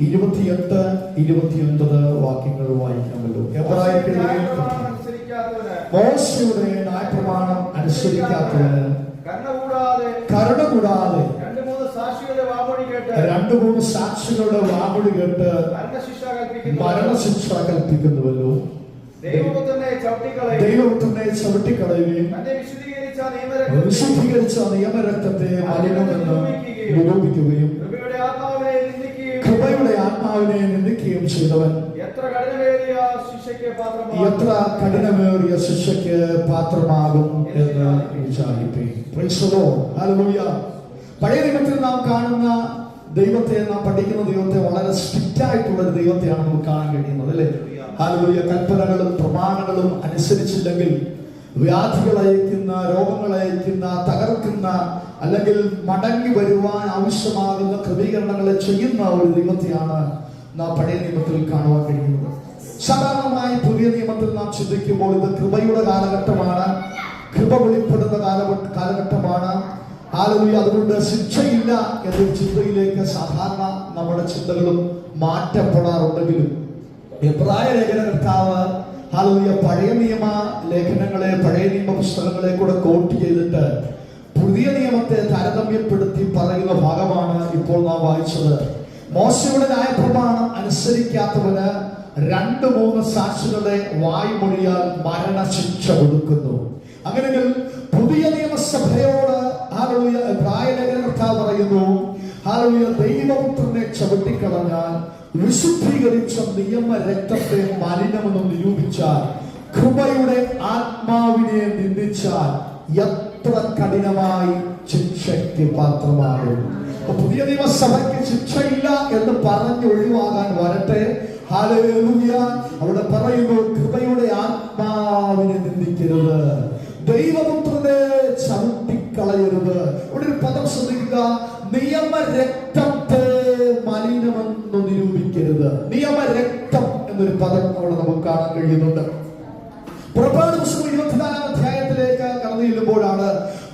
28, 29 വാക്യങ്ങൾ വായിക്കാമല്ലോ. മോശയുടെ ന്യായപ്രമാണം അനുസരിക്കാത്തവന് കരുണ കൂടാതെ 2-3 സാക്ഷികളുടെ വാമൊഴി കേട്ട് മരണശിക്ഷ കൽപ്പിക്കുന്നുവല്ലോ. ദൈവപുത്രനെ ചവിട്ടിക്കളയുകയും വിശുദ്ധീകരിച്ച നിയമരക്തത്തെ മലിനമെന്ന് നിരൂപിക്കുകയും കൃപയുടെ ആത്മാവിനെ നിന്ദിക്കുകയും ചെയ്തവൻ എത്ര കഠിനമേറിയ ശിക്ഷയ്ക്ക് പാത്രമാകും എന്ന് വിചാരിപ്പേ. പഴയ നിയമത്തിൽ നാം കാണുന്ന ദൈവത്തെ, നാം പഠിക്കുന്ന ദൈവത്തെ വളരെ സ്ട്രിക്റ്റ് ആയിട്ടുള്ള ഒരു ദൈവത്തെയാണ് നമുക്ക് കാണാൻ കഴിയുന്നത്, അല്ലേ? ഹല്ലേലൂയ. കൽപ്പനകളും പ്രമാണങ്ങളും അനുസരിച്ചില്ലെങ്കിൽ വ്യാധികൾ അയക്കുന്ന, രോഗങ്ങൾ അയക്കുന്ന, തകർക്കുന്ന, അല്ലെങ്കിൽ മടങ്ങി വരുവാൻ ആവശ്യമാകുന്ന ക്രമീകരണങ്ങളെ ചെയ്യുന്ന ഒരു ദൈവത്തെയാണ് നാം പഴയ നിയമത്തിൽ കാണുവാൻ കഴിയുന്നത്. സാധാരണമായി പുതിയ നിയമത്തിൽ നാം ചിന്തിക്കുമ്പോൾ ഇത് കൃപയുടെ കാലഘട്ടമാണ്, കൃപ വെളിപ്പെടുന്ന കാലഘട്ടമാണ്. ഹല്ലേലൂയ. അതുകൊണ്ട് ശിക്ഷയില്ല എന്നൊരു ചിന്തയിലേക്ക് സാധാരണ നമ്മുടെ ചിന്തകളും മാറ്റപ്പെടാറുണ്ടെങ്കിലും എബ്രായ ലേഖനകർത്താവ് ഹല്ലേലൂയ പഴയ നിയമ ലേഖനങ്ങളെ, പഴയ നിയമ പുസ്തകങ്ങളെ കൂടെ കോട്ട് ചെയ്തിട്ട് പുതിയ നിയമത്തെ താരതമ്യപ്പെടുത്തി പറയുന്ന ഭാഗമാണ് ഇപ്പോൾ നാം വായിച്ചത്. മോശയുടെ ന്യായപ്രമാണം അനുസരിക്കാത്തവന് 2-3 സാക്ഷികളെ വായ്മൊഴിയാൽ മരണശിക്ഷ കൊടുക്കുന്നു. അങ്ങനെയെങ്കിൽ പുതിയ നിയമസഭയോട് ഹല്ലേലൂയ എബ്രായ ലേഖനകർത്താവ് പറയുന്നു, ഹല്ലേലൂയ ദൈവപുത്രനെ ചവിട്ടിക്കളഞ്ഞാൽ, വിശുദ്ധീകരിച്ച നിയമ രക്തത്തെ മലിനമെന്ന് നിരൂപിച്ചാൽ, കൃപയുടെ ആത്മാവിനെ നിന്ദിച്ചാൽ എത്ര കഠിനമായി ശിക്ഷയ്ക്ക് പാത്രമാകും. പുതിയ നിയമസഭയ്ക്ക് ശിക്ഷയില്ല എന്ന് പറഞ്ഞ് ഒഴിവാകാൻ വരട്ടെ. ഹല്ലേലൂയ. അവിടെ പറയുന്നു, കൃപയുടെ ആത്മാവിനെ നിന്ദിക്കരുത്, ദൈവപുത്രനെ ചവിട്ടിക്കളയരുത്. ഇവിടെ ഒരു പദം ശ്രദ്ധിക്കുക, നിയമരക്തത്തെ മലിനമെന്ന് നിരൂപിക്കരുത്. നിയമരക്തം എന്നൊരു പദം അവിടെ നമുക്ക് കാണാൻ കഴിയുന്നുണ്ട്. പുറപ്പാട് പുസ്തകം 24-ാം അധ്യായത്തിലേക്ക് കടന്നു ചെല്ലുമ്പോഴാണ്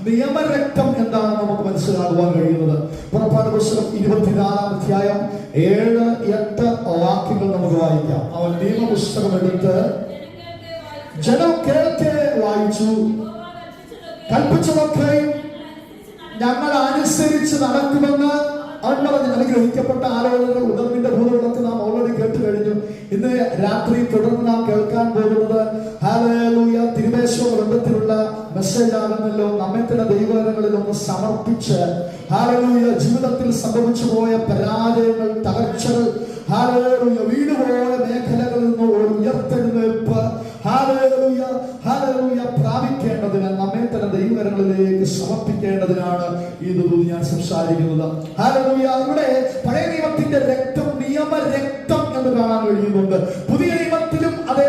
നിയമരക്തം എന്താണെന്ന് നമുക്ക് മനസ്സിലാകുവാൻ കഴിയുന്നത്. പുറപ്പാട് പുസ്തകം 24-ാം അധ്യായം 7-8 വാക്യങ്ങൾ നമുക്ക് വായിക്കാം. അവൻ നിയമപുസ്തകം എടുത്ത് ജനം കേൾക്കെ വായിച്ചു, കൽപ്പിച്ചതൊക്കെയും ഞങ്ങൾ അനുസരിച്ച് നടക്കുമെന്ന് അവൻ പറഞ്ഞു. അനുഗ്രഹിക്കപ്പെട്ട ആലോചനകൾ ഉണർവിന്റെ ഭൂതങ്ങളൊക്കെ നാം ഓൾറെഡി കേട്ട് കഴിഞ്ഞു. ഇന്ന് രാത്രി തുടർന്ന് നാം കേൾക്കാൻ പോകുന്നത് ഹല്ലേലൂയ തിരുമേശ ബന്ധത്തിലുള്ള മെസ്സേജ് ആകുന്നല്ലോ. നമ്മെ തന്നെ ദൈവങ്ങളിൽ ഒന്ന് സമർപ്പിച്ച് ഹല്ലേലൂയ ജീവിതത്തിൽ സംഭവിച്ചു പോയ പരാജയങ്ങൾ, തകർച്ചകൾ, ഹല്ലേലൂയ വീടുപോയ മേഖലകളിൽ നിന്ന് ഒരു ഉയർത്തെഴുന്നേൽപ്പ് ഹല്ലേലൂയ ഹല്ലേലൂയ പ്രാപിക്കേണ്ടതിന് നമ്മെ തന്നെ ദൈവകരങ്ങളിലേക്ക് സമർപ്പിക്കേണ്ടതിനാണ് ഈ ദൂത് ഞാൻ സംസാരിക്കുന്നത്. ഹല്ലേലൂയ. ഇവിടെ പഴയ നിയമത്തിന്റെ രക്തം നിയമരക്തം എന്ന് കാണാൻ കഴിയുന്നുണ്ട്. പുതിയ നിയമത്തിലും അതേ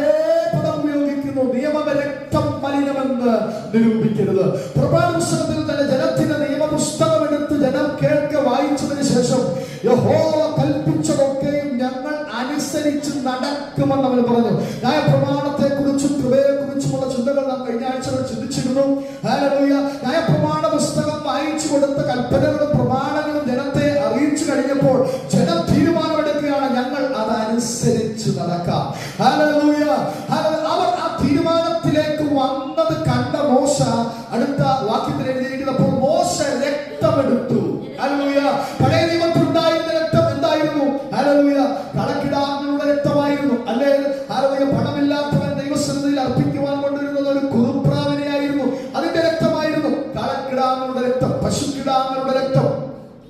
പദം ഉപയോഗിക്കുന്നു, നിയമരക്തം മലിനമെന്ന് നിരൂപിക്കരുത്. പ്രഭാത പുസ്തകത്തിൽ തന്നെ ജനത്തിന്റെ നിയമപുസ്തകം എടുത്ത് ജനം കേൾക്കെ വായിച്ചതിന് ശേഷം യഹോവ കൽപ്പിച്ചതൊക്കെയും ഞങ്ങൾ അനുസരിച്ച് നടക്കുമെന്ന് അവൻ പറഞ്ഞു. ന്യായപ്രമാണത്തെ കുറിച്ചും കൃപയെ കുറിച്ചുമുള്ള ചിന്തകൾ നാം കഴിഞ്ഞ ആഴ്ചകൾ ചിന്തിച്ചിരുന്നു. ഹല്ലേലൂയ. ന്യായപ്രമാണ പുസ്തകം വായിച്ചു കൊടുത്ത കൽപ്പനകളും പ്രമാണങ്ങളും ജനത്തെ അറിയിച്ചു കഴിഞ്ഞപ്പോൾ ജനം തീരുമാനമെടുക്കുകയാണ്, ഞങ്ങൾ അതനുസരിച്ച് നടക്കാം. ഹല്ലേലൂയ. അവർ ആ തീരുമാനത്തിലേക്ക് വന്നത് കണ്ട മോശ അടുത്ത വാക്യത്തിൽ എഴുതിയിരിക്കുന്നപ്പോൾ മോശ രക്തമെടുത്തു. ഹല്ലേലൂയ. പഴയ നിയമത്തിൽ ഉണ്ടായിരുന്ന രക്തം എന്തായിരുന്നു? ഹല്ലേലൂയ കളക്കിടാങ്ങളുടെ രക്തമായിരുന്നു, അല്ലേ? ഹല്ലേലൂയ. പണമില്ലാത്തവൻ ദൈവസന്നിധിയിൽ അർപ്പിക്കുവാൻ കൊണ്ടിരുന്നത് ഒരു കുറുപ്രാവിനെയായിരുന്നു, അതിന്റെ രക്തമായിരുന്നു. കളക്കിടാങ്ങളുടെ രക്തം, പശുക്കിടാങ്ങളുടെ രക്തം,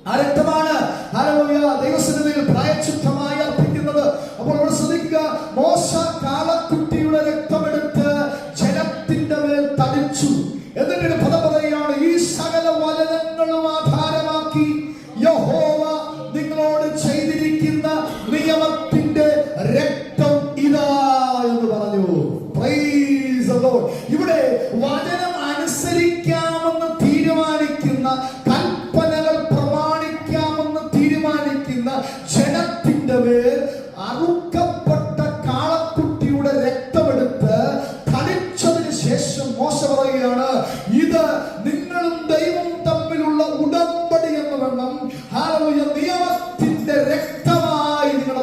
ആ രക്തമാണ് ഹല്ലേലൂയ ദൈവസന്നിധിയിൽ പ്രായശ്ചിത്തമായി അർപ്പിക്കുന്നത്. അപ്പോൾ ഇവിടെ ശ്രദ്ധിക്കുക, മോശ കാളക്കുട്ടിയുടെ രക്തമെടുത്ത് ജനത്തിന്റെ മേൽ തളിച്ചു. എന്നിട്ട് പദം പറയുകയാണ്, ഈ സകല വചനങ്ങളും ആധാരമാക്കി യഹോവ നിങ്ങളോട് ചെയ്തിരിക്കുന്ന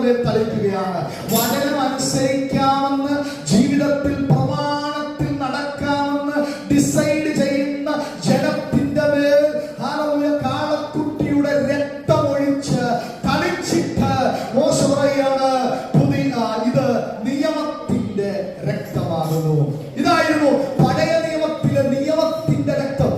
മേൽ തളിക്കുകയാണ്. വചനം അനുസരിക്കാമെന്ന് ജീവിതത്തിൽ പ്രമാണത്തിൽ നടക്കാമെന്ന് ഡിസൈഡ് ചെയ്യുന്ന ജനത്തിന്റെ മേൽ ഹല്ലേലൂയ കാളക്കുട്ടിയുടെ രക്തമൊഴിച്ച് തളിച്ചിട്ട് മോശ പറയുകയാണ്, ഇത് നിയമത്തിന്റെ രക്തമാകുന്നു. ഇതായിരുന്നു പഴയ നിയമത്തിലെ നിയമത്തിന്റെ രക്തം.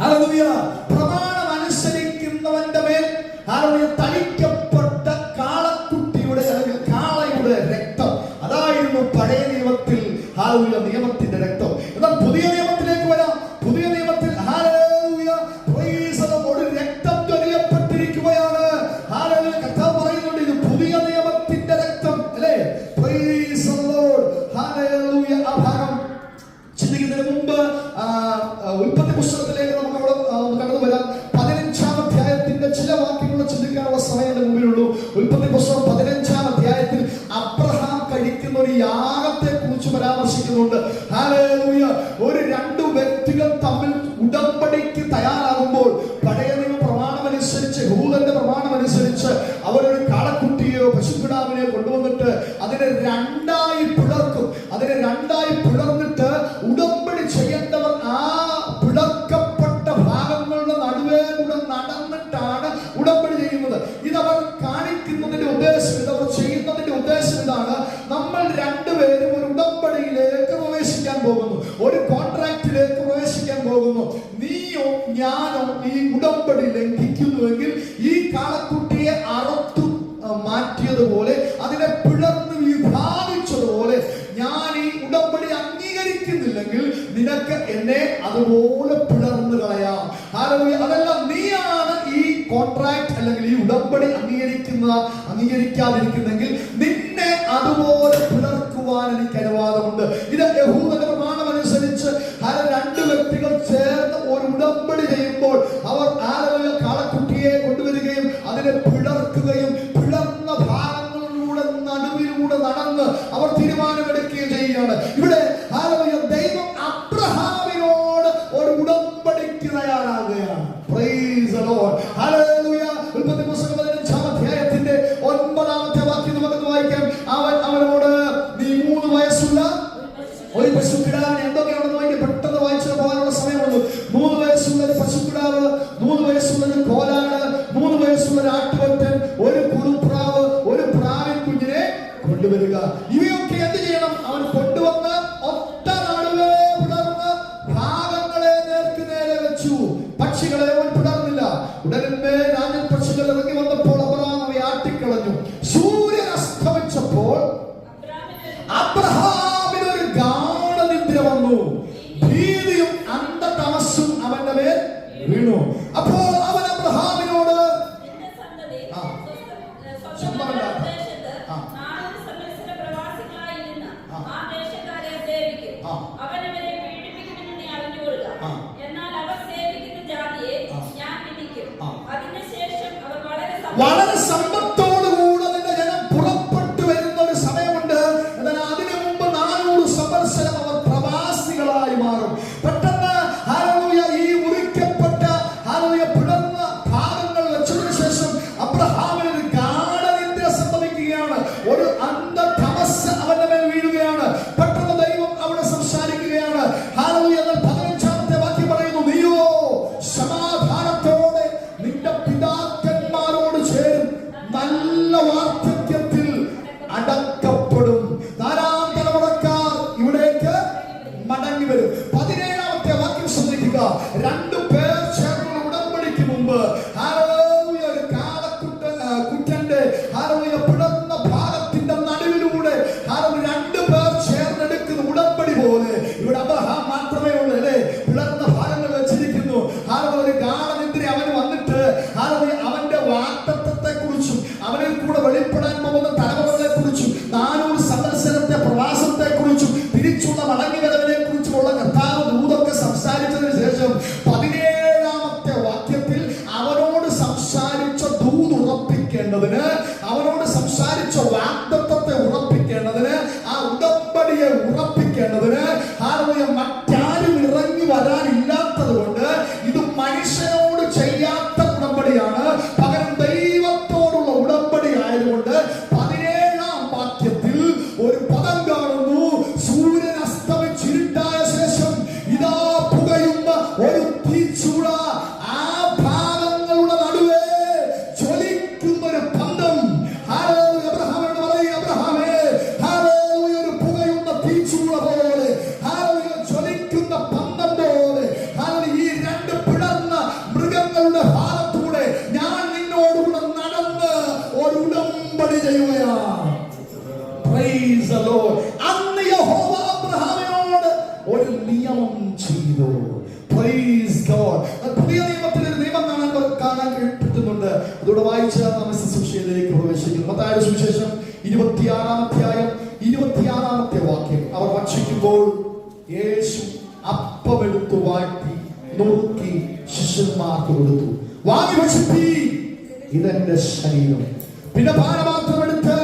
ഹല്ലേലൂയ. പ്രമാണം അനുസരിക്കുന്നവന്റെ മേൽ ഹല്ലേലൂയ തളിക്കപ്പെട്ട കാളക്കുട്ടിയുടെ അല്ലെങ്കിൽ കാളയുടെ രക്തം, അതായിരുന്നു പഴയ നിയമത്തിൽ ഹല്ലേലൂയ നിയമത്തിന്റെ രക്തം. എന്നാൽ പുതിയ നിയമത്തിലേക്ക് വരാം. പുതിയ നിയമത്തിൽ ഹല്ലേലൂയ പ്രൈസ് ദി ലോർഡ്, ഒരു രക്തം ചൊരിയപ്പെട്ടിരിക്കുകയാണ്. ഹല്ലേലൂയ. കർത്താവ് പറയുന്നുണ്ട്, ഇത് പുതിയ നിയമത്തിന്റെ രക്തം അല്ലേ? Price the Lord. ഹല്ലേലൂയ. ആ ഭാഗം ചിന്തിക്കുന്നതിന് മുമ്പ് ഉൽപ്പത്തി പുസ്തകത്തിലേക്ക് നമുക്ക് കടന്നു വരാം. 15-ാം അധ്യായത്തിന്റെ ചില വാക്യങ്ങൾ ചിന്തിക്കാനുള്ള സമയം എന്റെ മുമ്പിലുള്ളൂ. ഉൽപ്പത്തി പുസ്തകം 15-ാം അധ്യായത്തിൽ അബ്രഹാം കഴിക്കുന്ന ഒരു യാഗത്തെ കുറിച്ച് പരാമർശിക്കുന്നുണ്ട്. ഹല്ലേലൂയ. ഒരു രണ്ട് വ്യക്തികൾ തമ്മിൽ ഉടമ്പടിക്ക് തയ്യാറാകുമ്പോൾ പഴയ നിയമ പ്രമാണമനുസരിച്ച്, യഹൂദന്റെ പ്രമാണമനുസരിച്ച് അവരൊരു കാളക്കുട്ടിയോ പശുക്കിടാവിനെയോ കൊണ്ടുവന്നിട്ട് അതിനെ രണ്ടായി പിളർക്കും. അതിനെ രണ്ടായി പിളർന്നിട്ട് ഉടമ്പടി ചെയ്യേണ്ടവർ ആ പിളർക്കപ്പെട്ട ഭാഗങ്ങളുടെ നടുവേ കൂടെ നടന്നിട്ടാണ് ഉടമ്പടി ചെയ്യുന്നത്. ഇതവർ കാണിക്കുന്നതിന്റെ ഉദ്ദേശം, ഇതവർ ചെയ്യുന്നതിന്റെ ഉദ്ദേശം ഇതാണ്: നമ്മൾ രണ്ടുപേരും ഒരു ഉടമ്പടിയിലേക്ക് പ്രവേശിക്കാൻ പോകുന്നു, ഒരു കോൺട്രാക്റ്റിലേക്ക് പ്രവേശിക്കാൻ പോകുന്നു. നീയോ ഞാനോ ഈ ഉടമ്പടി ലംഘിക്കുന്നുവെങ്കിൽ ഈ കാളക്കുട്ടിയെ അറുത്തു മാറ്റിയതുപോലെ, അതിനെ പിളർന്ന് വിഭാഗിച്ചതുപോലെ ഞാൻ ഈ ഉടമ്പടി അംഗീകരിക്കുന്നില്ലെങ്കിൽ നിനക്ക് എന്നെ അതുപോലെ പിളർന്നു കളയാം. അതല്ല, നീയാണ് ഈ കോൺട്രാക്ട് അല്ലെങ്കിൽ ഈ ഉടമ്പടി അംഗീകരിക്കാതിരിക്കുന്നെങ്കിൽ നിന്നെ അതുപോലെ പിളർക്കുവാൻ എനിക്ക് അനുവാദമുണ്ട്. ഇത് യഹൂദന്റെ പ്രമാണമനുസരിച്ച് രണ്ട് വ്യക്തികൾ ചേർന്ന് ഒരു ഉടമ്പടി ചെയ്യുമ്പോൾ അവർ കാളക്കുട്ടിയെ കൊണ്ടുവരികയും അതിനെ പിളർക്കുകയും പിളർന്ന ഭാഗങ്ങളിലൂടെ നടുവിലൂടെ നടന്ന് അവർ തീരുമാനമെടുക്കുകയും ചെയ്യുകയാണ്. ഇവിടെ ദൈവം അബ്രഹാമിനോട് ഒരു ഉടമ്പടിക്ക് തയ്യാറാകുകയാണ്. Praise the Lord. ഹല്ലേലൂയ. ഉൽപ്പത്തി പുസ്തകം 15-ാം അധ്യായത്തിന്റെ 9-ാമത്തെ വാക്യം നമുക്ക് വായിക്കാം. അവനോട്, നീ 3 വയസ്സുള്ള ഒരു പശുക്കിടാവിനെ, എന്തൊക്കെയാണെന്ന് വായിക്കാൻ പെട്ടെന്ന് വായിച്ചു പോകാനുള്ള സമയമുള്ളൂ. 3 വയസ്സുള്ള ഒരു പശുക്കിടാവ്, 3 വയസ്സുള്ള ഒരു കോലാട്, 3 വയസ്സുള്ള ഒരു ആട്ടുകൊറ്റൻ, ഒരു കുറുപ്രാവ്, ഒരു പ്രാവിൻ കുഞ്ഞിനെ കൊണ്ടുവരിക. ഇവയൊക്കെ എന്ത് ചെയ്യണം? അവൻ കൊണ്ടുവന്ന് ഒറ്റ നടുവേ പിളർന്ന് ഭാഗങ്ങളെ നേർക്ക് നേരെ വെച്ചു. പക്ഷികളെ അവൻ പിളർന്നില്ല. ഉടനെ രാജൻ പക്ഷികൾ ഇറങ്ങി വന്നപ്പോൾ അബ്രഹാം അവയെ ആട്ടിക്കളഞ്ഞു. സൂര്യൻ അസ്തമിച്ചപ്പോൾ അബ്രഹാമിനൊരു ഗാഢനിദ്ര വന്നു. ഭീതിയും അന്ധതമസ്സും അവന്റെ മേൽ വീണു. അപ്പോൾ അവൻ അബ്രഹാമിനോട്, വളരെ സമ്പത്തോടുകൂടെ നിന്റെ ജനം പുറപ്പെട്ടു വരുന്ന ഒരു സമയമുണ്ട്. എന്നാൽ അതിനു മുമ്പ് 400 സംവത്സരം അവർ പ്രവാസികളായി മാറും. പെട്ടെന്ന് ഹല്ലേലൂയ ഈ മുറിക്കപ്പെട്ട പിളർന്ന ഭാഗങ്ങൾ വെച്ചതിനു ശേഷം അബ്രഹാമിന് ഒരു ഗാഢനിദ്ര സംഭവിക്കുകയാണ്. ഒരു അന്ധതമസ്സ് അവന്റെ മേൽ വീഴുകയാണ്. പെട്ടെന്ന് ദൈവം അവിടെ സംസാരിക്കുകയാണ്. ഹല്ലേലൂയ. 15-ാമത്തെ വാക്യം പറയുന്നു, നീയോ സമാധാനത്തോടെ നിന്റെ പിതാക്കന്മാരോട് ചേരും, നല്ല വാർദ്ധക്യത്തിൽ അടക്കപ്പെടും. 4-ാം തലമുറക്കാർ ഇവിടേക്ക് മടങ്ങി വരും. 17-ാമത്തെ വാക്യം ശ്രദ്ധിക്കുക. 2 പേർ ചേർന്നുള്ള ഉടമ്പടിക്ക് മുമ്പ് ഒരു കാളക്കുട്ടന്റെ പിളർന്ന ഭാഗത്തിന്റെ നടുവിലൂടെ 2 പേർ ചേർന്നെടുക്കുന്ന ഉടമ്പടി പോലെ ഇവിടെ അബ്രഹാം മാത്രമേ ഉള്ളൂ അല്ലേ? പിളർന്ന ഭാഗങ്ങൾ വെച്ചിരിക്കുന്നു. ഒരു ഗാഢനിദ്ര അവന് വന്നിട്ട് അവന്റെ വാഗ്ദത്തത്തെ കുറിച്ചും അവനിൽ കൂടെ വെളിപ്പെടാൻ പോകുന്ന തലമുറകളെ കുറിച്ചും ഉടമ്പടി ചെയ്യുകയാണ്. Praise the Lord. അന്ന് യഹോവ അബ്രഹാമിനോട് ഒരു നിയമം ചെയ്തു. Praise God. പുതിയ നിയമത്തിൽ ഒരു നിയമം കാണാൻ പറ്റുന്നുണ്ട്. അതോടെ വായിച്ച നാം ശുശ്രൂഷയിലേക്ക് പ്രവേശിക്കുന്നു. മത്തായിയുടെ സുവിശേഷം 26-ാം അധ്യായം 26-ാമത്തെ വാക്യം. അവർ ഭക്ഷിക്കുമ്പോൾ യേശു അപ്പമെടുത്തു വാഴ്ത്തി നുറുക്കി ശിഷ്യന്മാർക്ക് കൊടുത്തു. വാങ്ങി ഭക്ഷിപ്പീൻ, ഇതെന്റെ ശരീരം. പിന്നെ പാനപാത്രം എടുത്ത്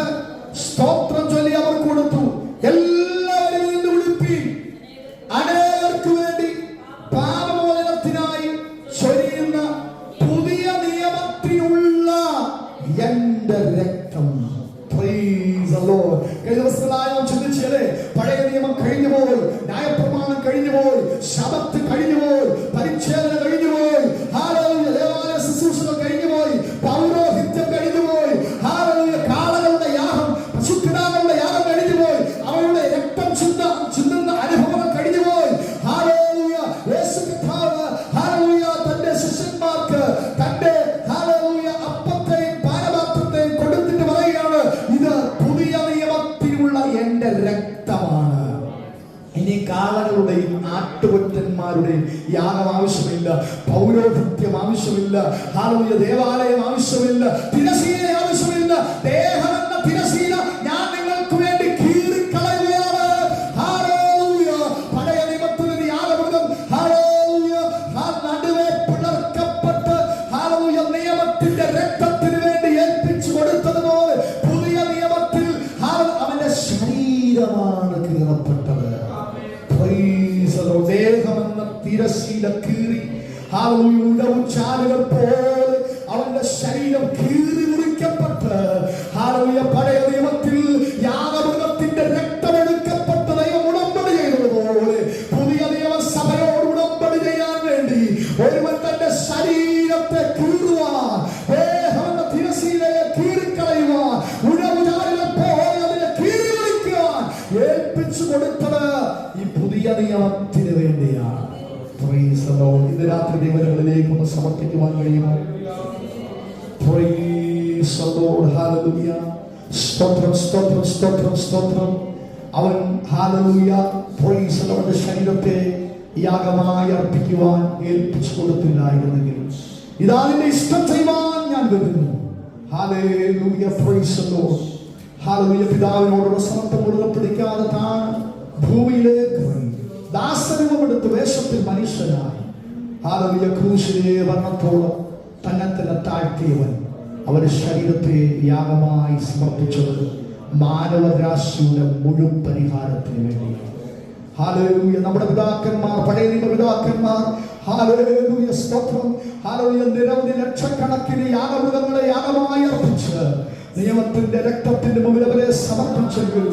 സ്തോത്രം ചൊല്ലി അവർ കൊടുത്തു. എല്ലാവരും നിന്ന് വിളിപ്പീൻ, അനേകർക്ക് വേണ്ടി പാപമോചനത്തിനായി ചൊരിയുന്ന പുതിയ നിയമത്തിനുള്ള എന്റെ രക്തം. Praise the Lord. കഴിഞ്ഞ ദിവസങ്ങളായി നാം ചിന്തിച്ചല്ലേ, പഴയ നിയമം കഴിഞ്ഞു പോയി, ന്യായപ്രമാണം കഴിഞ്ഞു പോയി, ശബത്ത് കഴിഞ്ഞു പോയി, പരിച്ഛേദന കഴിഞ്ഞു പോയി, ഹല്ലേലൂയ, ദേവാലയ ശുശ്രൂഷകൾ കഴിഞ്ഞു പോയി, പൗരോഹിത്യം കഴിഞ്ഞു പോയി, ഹല്ലേലൂയ, കാളകളുടെ യാഗം, പശുക്കിടാങ്ങളുടെ യാഗം കഴിഞ്ഞു പോയി, അവരുടെ രക്തം ചിന്തുന്ന അനുഭവങ്ങൾ കഴിഞ്ഞു പോയി. ഹല്ലേലൂയ, യേശു കർത്താവ് ഹല്ലേലൂയ തന്റെ ശിഷ്യന്മാർക്ക് തന്റെ ഹല്ലേലൂയ അപ്പത്തെയും പാനപാത്രത്തെയും കൊടുത്തിട്ട് പറയുകയാണ്, ഇത് പുതിയ നിയമത്തിലുള്ള എന്റെ രക്തമാണ്. ഇനി കാളകളുടെയും ആട്ടുകൊറ്റന്മാരുടെയും യാഗം ആവശ്യമില്ല, പൗരോഹിത്യം ആവശ്യമില്ല, ഹല്ലേലൂയ, ദേവാലയം ആവശ്യമില്ല, തിരശീല ആവശ്യമില്ല. ദേഹമെന്ന തിരശീല ഞാൻ നിങ്ങൾക്ക് വേണ്ടി കീറിക്കളയുകയാണ്. ഹല്ലേലൂയ. പഴയ നിയമത്തിൽ നിന്ന് യാഗമൃഗം ഹല്ലേലൂയ നടുവെ പിളർക്കപ്പെട്ട് ഹല്ലേലൂയ നിയമത്തിന്റെ രക്തത്തിന് വേണ്ടി ഏൽപ്പിച്ചു കൊടുത്തതുപോലെ പുതിയ നിയമത്തിൽ അവന്റെ ശരീരമാണ് കീറപ്പെട്ടത്. ദേഹമെന്ന തിരശീല കീറി ഉടവുചാലുകൾ പോലെ അവന്റെ ശരീരം കീറി മുറിക്കപ്പെട്ട് പഴയ നിയമത്തിൽ യാഗമൃഗത്തിന്റെ രക്തമെടുക്കപ്പെട്ട് ദൈവം ഉടമ്പടി ചെയ്തതുപോലെ പുതിയ നിയമസഭയോട് ഉടമ്പടി ചെയ്യാൻ വേണ്ടി ഒരുവൻ തന്റെ ശരീരത്തെ കീറുവാൻ, ദേഹമെന്ന തിരശീലയെ കീറിക്കളയുവാൻ, ഉടവുചാലുകൾ പോലെ അതിനെ കീറി മുറിക്കുവാൻ ഏൽപ്പിച്ചു കൊടുത്തത് ഈ പുതിയ നിയമത്തിന് വേണ്ടിയാണ്. Praise the Lord. ഇന്ന് രാത്രി ദൈവങ്ങളിലേക്ക് ഒന്ന് സമർപ്പിക്കുവാൻ കഴിയുമോ? Praise the Lord. Hallelujah. സ്തോത്രം, സ്തോത്രം, സ്തോത്രം, സ്തോത്രം. അവൻ ഹല്ലേലൂയ praise the Lord ശരീരത്തെ യാഗമായി അർപ്പിക്കുവാൻ ഏൽപ്പിച്ചു കൊടുത്തില്ലായിരുന്നെങ്കിൽ ഇതാ നിന്റെ ഇഷ്ടം ചെയ്യുവാൻ ഞാൻ വരുന്നു. Hallelujah praise the Lord. Hallelujah. പിതാവിനോടുള്ള സമത്വം മുറുകെ പിടിക്കാതെ താൻ ഭൂമിയിലേക്ക് ദാസരൂപമെടുത്ത് വേഷത്തിൽ മനുഷ്യനായി ഹല്ലേലൂയ ക്രൂശിലെ വർണ്ണത്തോളം തന്നെ തന്നെ താഴ്ത്തിയവൻ അവന്റെ ശരീരത്തെ യാഗമായി സമർപ്പിച്ചത് മാനവരാശിയുടെ മുഴുവൻ പരിഹാരത്തിന് വേണ്ടിയാണ്. ഹല്ലേലൂയ. നമ്മുടെ പിതാക്കന്മാർ, പഴയ നിയമ പിതാക്കന്മാർ ഹല്ലേലൂയ സ്തോത്രം ഹല്ലേലൂയ നിരവധി ലക്ഷക്കണക്കിന് യാഗമൃഗങ്ങളെ യാഗമായി അർപ്പിച്ച് നിയമത്തിന്റെ രക്തത്തിന്റെ മുമ്പിൽ അവരെ സമർപ്പിച്ചെങ്കിൽ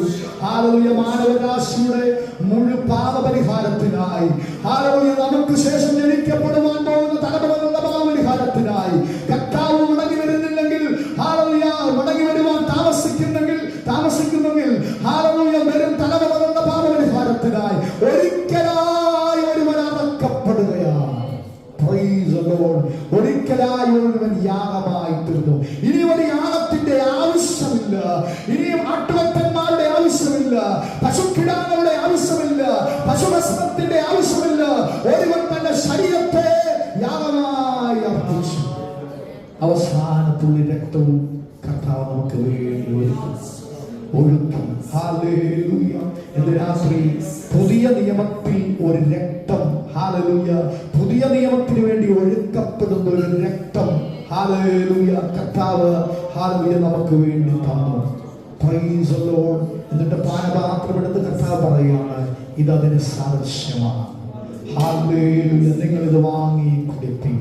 ഹല്ലേലൂയ മാനവരാശിയുടെ മുഴുവൻ പാപപരിഹാരത്തിനായി ഹല്ലേലൂയ നമുക്ക് ശേഷം ജനിക്കപ്പെടുവാൻ പോകുന്ന തലമുറകളുടെ പാപപരിഹാരത്തിനായി കർത്താവ് മടങ്ങി വരുന്നില്ലെങ്കിൽ ഹല്ലേലൂയ മടങ്ങി വരുവാൻ താമസിക്കുന്നെങ്കിൽ ഹല്ലേലൂയ വരും തലമുറകളുടെ പാപപരിഹാരത്തിനായി ഒരിക്കലായി ഒരുവൻ അറക്കപ്പെടുകയാണ്. Praise the Lord. ഒരിക്കലായി ഒരുവൻ യാഗമായി തീർന്നു. ഇനി ഒരു യാഗത്തിന്റെ ആവശ്യമില്ല, ഇനിയും ആട്ടുകൊറ്റന്മാരുടെ ആവശ്യമില്ല, പശുക്കിടാങ്ങളുടെ ആവശ്യമില്ല, പശുഭസ്മത്തിന്റെ ആവശ്യമില്ല. ഒരുവൻ തന്റെ ശരീരത്തെ യാഗമായി അർപ്പിച്ചു. അവസാനത്തുള്ള രക്തവും കർത്താവ് നമുക്ക് വേണ്ടി ഒഴുക്കി. ഹല്ലേലൂയ. ഇന്ന് രാത്രി പുതിയ നിയമത്തിൽ ഒരു രക്തം ഹല്ലേലൂയ പുതിയ നിയമത്തിന് വേണ്ടി ഒഴുക്കപ്പെടുന്ന ഒരു രക്തം ഹല്ലേലൂയ കർത്താവ് ഹല്ലേലൂയ നമുക്ക് വേണ്ടി തന്നു. Praise the Lord. എന്നിട്ട് പാനപാത്രം എടുത്ത് കർത്താവ് പറയുകയാണ്, ഇതതിന് സാദൃശ്യമാണ്. ഹല്ലേലൂയ. നിങ്ങൾ ഇത് വാങ്ങി കുടിപ്പീൻ.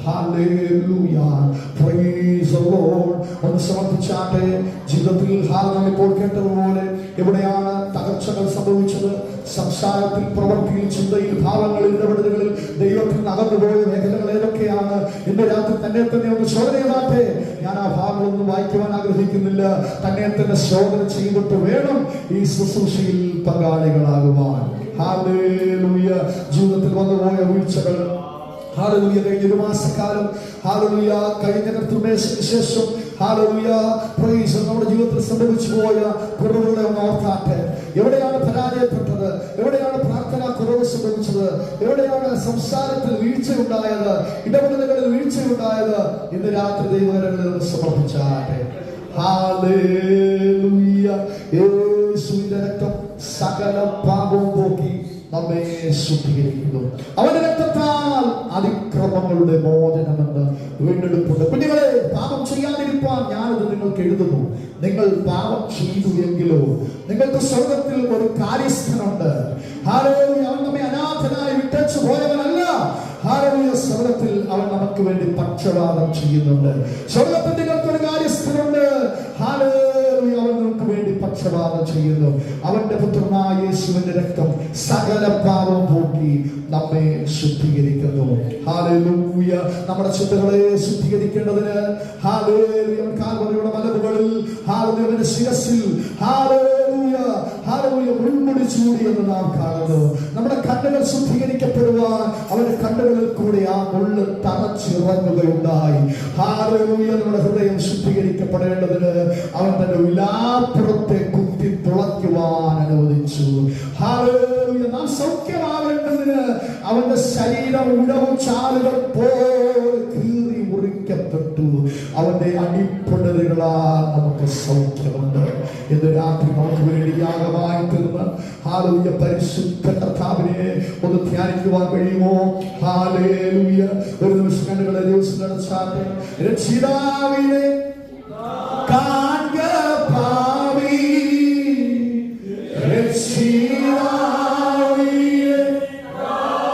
Hallelujah. Praise the Lord. ഒന്ന് സമർപ്പിച്ചാട്ടെ. ജീവിതത്തിൽ നാം ഇപ്പോൾ കേട്ടതുപോലെ എവിടെയാണ് തകർച്ചകൾ സംഭവിച്ചത്? സംസാരത്തിൽ, പ്രവൃത്തിയിൽ, ചിന്തയിൽ, ഭാവങ്ങളിൽ, ഇടപെടലുകളിൽ ദൈവത്തിൽ നിന്ന് അകന്നുപോയ മേഖലകൾ ഏതൊക്കെയാണ്? ഇന്ന് രാത്രി തന്നെ ഒന്ന് ശോധന ചെയ്താട്ടെ. ഞാൻ ആ ഭാഗങ്ങളൊന്നും വായിക്കുവാൻ ആഗ്രഹിക്കുന്നില്ല. തന്നെ തന്നെ ശോധന ചെയ്തിട്ട് വേണം ഈ ശുശ്രൂഷയിൽ പങ്കാളികളാകുവാൻ. ഹല്ലേലൂയ. ജീവിതത്തിൽ വന്നുപോയ വീഴ്ചകൾ ഹല്ലേലൂയ കഴിഞ്ഞ ഒരു മാസക്കാലം ഹല്ലേലൂയ കഴിഞ്ഞ കർത്തൃമേശയ്ക്ക് ശേഷം ഹല്ലേലൂയ പ്രൈസ്. നമ്മുടെ ജീവിതത്തിൽ സംഭവിച്ചു പോയ കുറവുകളെ ഒന്ന് ഓർത്താട്ടെ. എവിടെയാണ് പരാജയപ്പെട്ടത്? എവിടെയാണ് പ്രാർത്ഥന കുറവ് സംഭവിച്ചത്? എവിടെയാണ് സംസാരത്തിൽ വീഴ്ചയുണ്ടായത്? ഇടപെടലുകളിൽ വീഴ്ചയുണ്ടായത്? ഇന്ന് രാത്രി ദൈവകരങ്ങളിൽ സമർപ്പിച്ചാട്ടെ. ഹല്ലേലൂയ. യേശുവിന്റെ രക്തം സകല പാപവും പോക്കി നമ്മെ ശുദ്ധീകരിക്കുന്നു. അവന്റെ രക്തത്താൽ അതിക്രമങ്ങളുടെ മോചനമെന്ന് വീണ്ടെടുപ്പുണ്ട്. കുഞ്ഞുങ്ങളെ, പാപം ചെയ്യാതിരിക്കാൻ ഞാനിത് നിങ്ങൾക്ക് എഴുതുന്നു. നിങ്ങൾ പാപം ചെയ്തു എങ്കിലോ നിങ്ങൾക്ക് സ്വർഗത്തിൽ ഒരു കാര്യസ്ഥനുണ്ട്. ഹല്ലേലൂയ. അവൻ നമ്മെ അനാഥനായി വിട്ടേച്ചു പോയവനല്ല. ഹല്ലേലൂയ. സ്വർഗത്തിൽ അവൻ നമുക്ക് വേണ്ടി പക്ഷപാതം ചെയ്യുന്നുണ്ട്. സ്വർഗത്തിൽ നിങ്ങൾക്കൊരു കാര്യസ്ഥനുണ്ട്. ഹല്ലേലൂയ. അവൻ നമുക്ക് വേണ്ടി പക്ഷപാതം ചെയ്യുന്നു. അവന്റെ പുത്രനായ യേശുവിന്റെ രക്തം സകല പാപം പോക്കി നമ്മെ ശുദ്ധീകരിക്കുന്നു. ഹല്ലേലൂയ. നമ്മുടെ ചിന്തകളെ ശുദ്ധീകരിക്കേണ്ടതിന് ഹല്ലേലൂയ കാൽവരിയുടെ മലമുകളിൽ ഹല്ലേലൂയ ശിരസിൽ ഹല്ലേലൂയ ഹല്ലേലൂയ മുൾമുടി ചൂടി എന്ന് നാം കാണുന്നു. നമ്മുടെ കണ്ണുകൾ ശുദ്ധീകരിക്കപ്പെടുവാൻ അവന്റെ കണ്ണുകളിൽ കൂടി ആ മുള്ള് തറച്ചിറങ്ങുകയുണ്ടായി. ഹല്ലേലൂയ. നമ്മുടെ ഹൃദയം ശുദ്ധീകരിക്കപ്പെടേണ്ടതിന് അവൻ തന്റെ വിലാപ്പുറത്തെ കുത്തി തുളയ്ക്കുവാൻ അനുവദിച്ചു. ഹല്ലേലൂയ. നാം സൗഖ്യമാവേണ്ടതിന് അവന്റെ ശരീരം ഉഴവും ചാലുകൾ പോലെ കീറി മുറിക്കപ്പെട്ടു. അവന്റെ അടിപ്പടലുകളാൽ നമുക്ക് സൗഖ്യമുണ്ട്. ഇന്ന് രാത്രി നമുക്ക് വേണ്ടി യാഗമായി തീർന്ന് ഹല്ലേലൂയ പരിശുദ്ധ കർത്താവിനെ ഒന്ന് ധ്യാനിക്കുവാൻ കഴിയുമോ? ഹല്ലേലൂയ. ഒരു നിമിഷം കണ്ണുകളെ ദിവസം നടച്ചാട്ടെ. രക്ഷിതാവിനെ